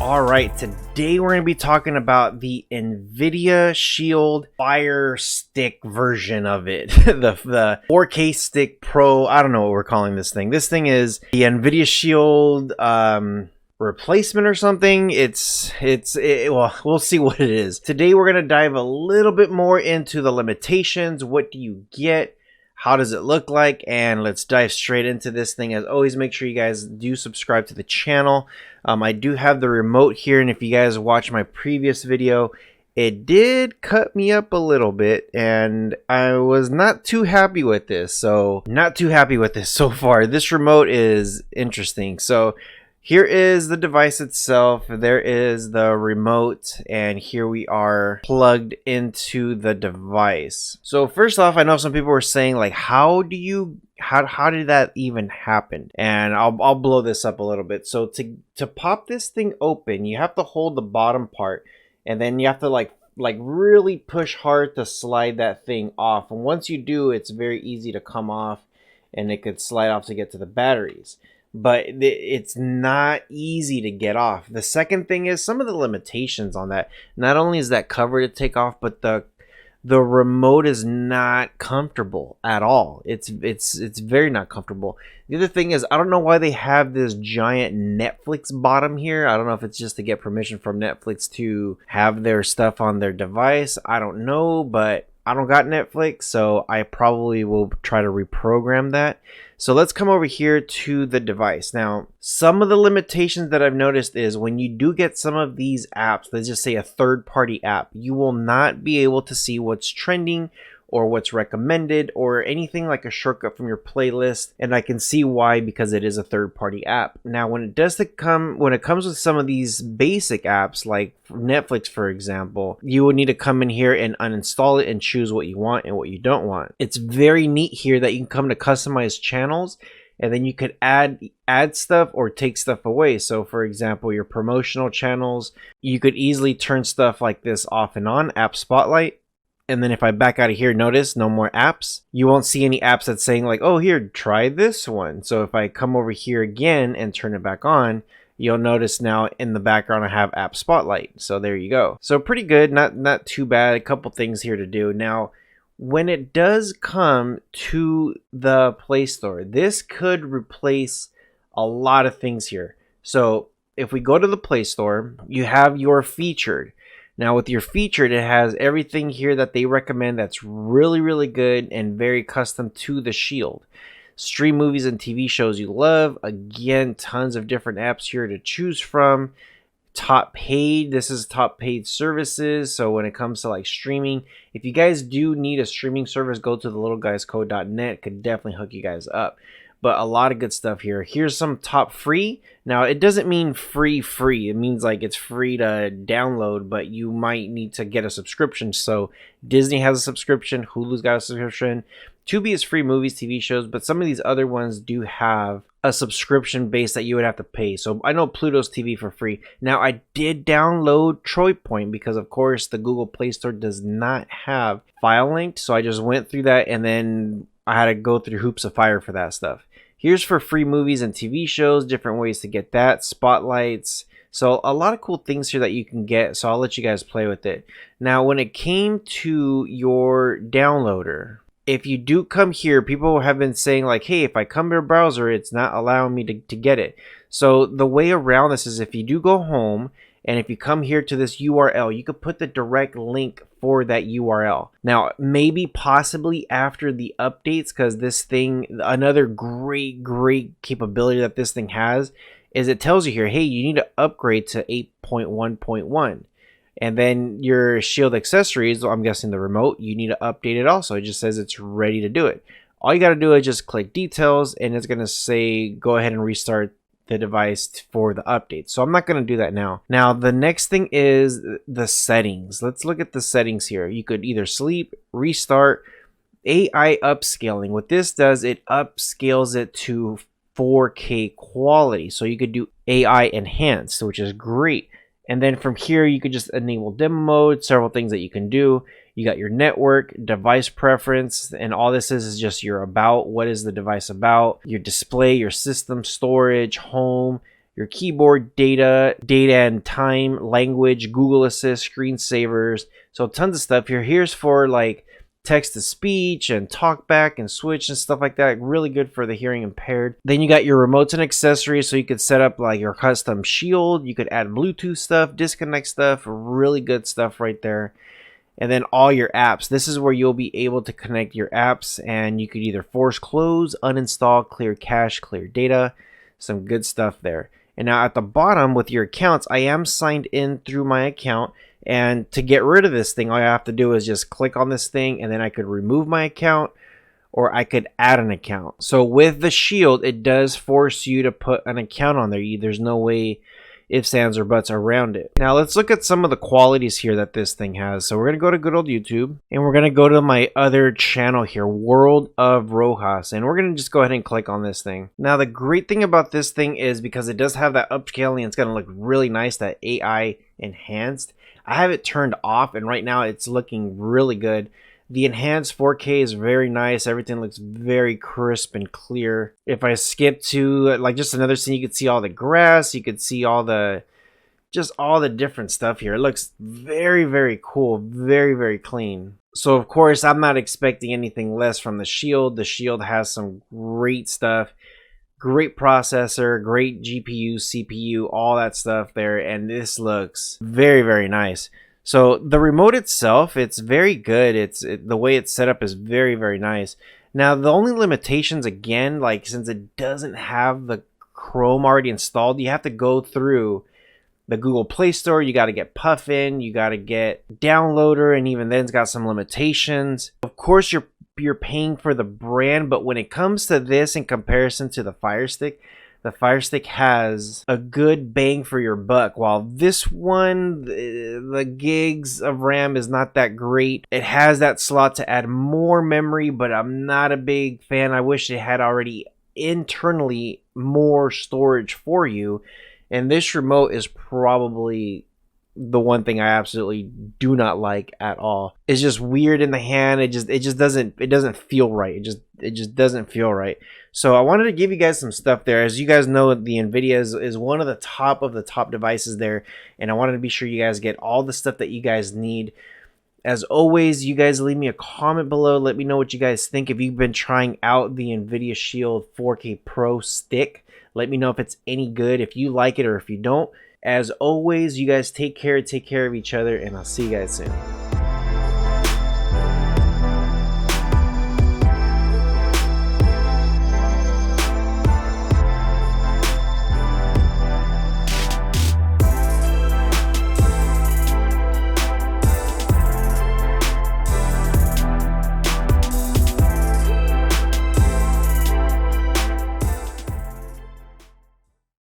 All right, today we're going to be talking about the NVidia Shield Firestick version of it. the 4K Stick Pro, I don't know what we're calling this thing. This thing is the NVidia Shield replacement or something. Well, we'll see what it is. Today we're going to dive a little bit more into the limitations. What do you get? How does it look like? And let's dive straight into this thing. As always, make sure you guys do subscribe to the channel. I do have the remote here, and if you guys watch my previous video, it did cut me up a little bit, and I was not too happy with this. So far. This remote is interesting. So here is the device itself. There is the remote, and here we are plugged into the device. So first off, I know some people were saying like, how did that even happen? And I'll blow this up a little bit. So to pop this thing open, you have to hold the bottom part, and then you have to like really push hard to slide that thing off. And once you do, it's very easy to come off, and it could slide off to get to the batteries. But it's not easy to get off. The second thing is some of the limitations on that. Not only is that cover to take off, but the remote is not comfortable at all. It's very not comfortable. The other thing is, I don't know why they have this giant Netflix bottom here. I don't know if it's just to get permission from Netflix to have their stuff on their device. I don't know, but I don't got Netflix, so I probably will try to reprogram that. So let's come over here to the device. Now, some of the limitations that I've noticed is when you do get some of these apps, let's just say a third-party app, you will not be able to see what's trending or what's recommended or anything like a shortcut from your playlist. And I can see why, because it is a third-party app. Now, when it comes with some of these basic apps like Netflix, for example, you will need to come in here and uninstall it and choose what you want and what you don't want. It's very neat here that you can come to customize channels, and then you could add stuff or take stuff away. So for example, your promotional channels, you could easily turn stuff like this off and on, app spotlight. And then if I back out of here, notice no more apps. You won't see any apps that's saying like, oh, here, try this one. So if I come over here again and turn it back on, you'll notice now in the background I have app spotlight. So there you go. So pretty good, not too bad. A couple things here to do. Now, when it does come to the Play Store, this could replace a lot of things here. So if we go to the Play Store, you have your featured. Now with your featured, it has everything here that they recommend that's really, really good and very custom to the Shield. Stream movies and TV shows you love. Again, tons of different apps here to choose from. Top paid, this is top paid services. So when it comes to like streaming, if you guys do need a streaming service, go to the littleguyscode.net. Could definitely hook you guys up. But a lot of good stuff here. Here's some top free. Now, it doesn't mean free. It means like it's free to download, but you might need to get a subscription. So Disney has a subscription. Hulu's got a subscription. Tubi is free movies, TV shows, but some of these other ones do have a subscription base that you would have to pay. So I know Pluto's TV for free. Now, I did download Troy Point because, of course, the Google Play Store does not have file linked. So I just went through that, and then I had to go through hoops of fire for that stuff. Here's for free movies and TV shows, different ways to get that, spotlights. So a lot of cool things here that you can get. So I'll let you guys play with it. Now, when it came to your downloader, if you do come here, people have been saying like, hey, if I come to your browser, it's not allowing me to get it. So the way around this is if you do go home, and if you come here to this URL, you could put the direct link for that URL. Now, maybe possibly after the updates, because this thing, another great capability that this thing has is it tells you here, hey, you need to upgrade to 8.1.1. And then your Shield accessories, I'm guessing the remote, you need to update it also. It just says it's ready to do it. All you got to do is just click details, and it's going to say go ahead and restart the device for the update. So I'm not going to do that now. Now, the next thing is the settings. Let's look at the settings here. You could either sleep, restart, AI upscaling. What this does, it upscales it to 4K quality. So you could do AI enhanced, which is great. And then from here, you could just enable demo mode, several things that you can do. You got your network, device preference, and all this is just your about. What is the device about? Your display, your system, storage, home, your keyboard, data and time, language, Google Assist, screensavers. So tons of stuff here. Here's for like text to speech and talk back and switch and stuff like that. Really good for the hearing impaired. Then you got your remotes and accessories, so you could set up like your custom shield. You could add Bluetooth stuff, disconnect stuff. Really good stuff right there. And then all your apps. This is where you'll be able to connect your apps, and you could either force close, uninstall, clear cache, clear data. Some good stuff there. And now at the bottom with your accounts, I am signed in through my account. And to get rid of this thing, all I have to do is just click on this thing, and then I could remove my account, or I could add an account. So with the shield, it does force you to put an account on there. There's no way ifs, ands, or buts around it. Now let's look at some of the qualities here that this thing has. So we're gonna go to good old YouTube, and we're gonna go to my other channel here, World of Rohas, and we're gonna just go ahead and click on this thing. Now the great thing about this thing is because it does have that upscaling, it's gonna look really nice, that AI enhanced. I have it turned off, and right now it's looking really good. The enhanced 4K is very nice. Everything looks very crisp and clear. If I skip to like just another scene, you could see all the grass. You could see all the different stuff here. It looks very, very cool. Very, very clean. So of course, I'm not expecting anything less from the Shield. The Shield has some great stuff. Great processor, great GPU, CPU, all that stuff there, and this looks very, very nice. So the remote itself, it's very good. The way it's set up is very, very nice. Now the only limitations, again, like since it doesn't have the Chrome already installed, you have to go through the Google Play Store. You got to get Puffin, you got to get Downloader, and even then it's got some limitations. Of course, you're paying for the brand, but when it comes to this in comparison to the Firestick, the Firestick has a good bang for your buck, while this one, the gigs of RAM is not that great. It has that slot to add more memory, but I'm not a big fan. I wish it had already internally more storage for you, and this remote is probably the one thing I absolutely do not like at all. It's just weird in the hand. It just doesn't feel right. It just doesn't feel right. So I wanted to give you guys some stuff there. As you guys know, the NVidia is one of the top devices there, and I wanted to be sure you guys get all the stuff that you guys need. As always, you guys leave me a comment below. Let me know what you guys think. If you've been trying out the NVIDIA Shield 4K Pro stick, let me know if it's any good, if you like it or if you don't. As always, you guys take care of each other, and I'll see you guys soon.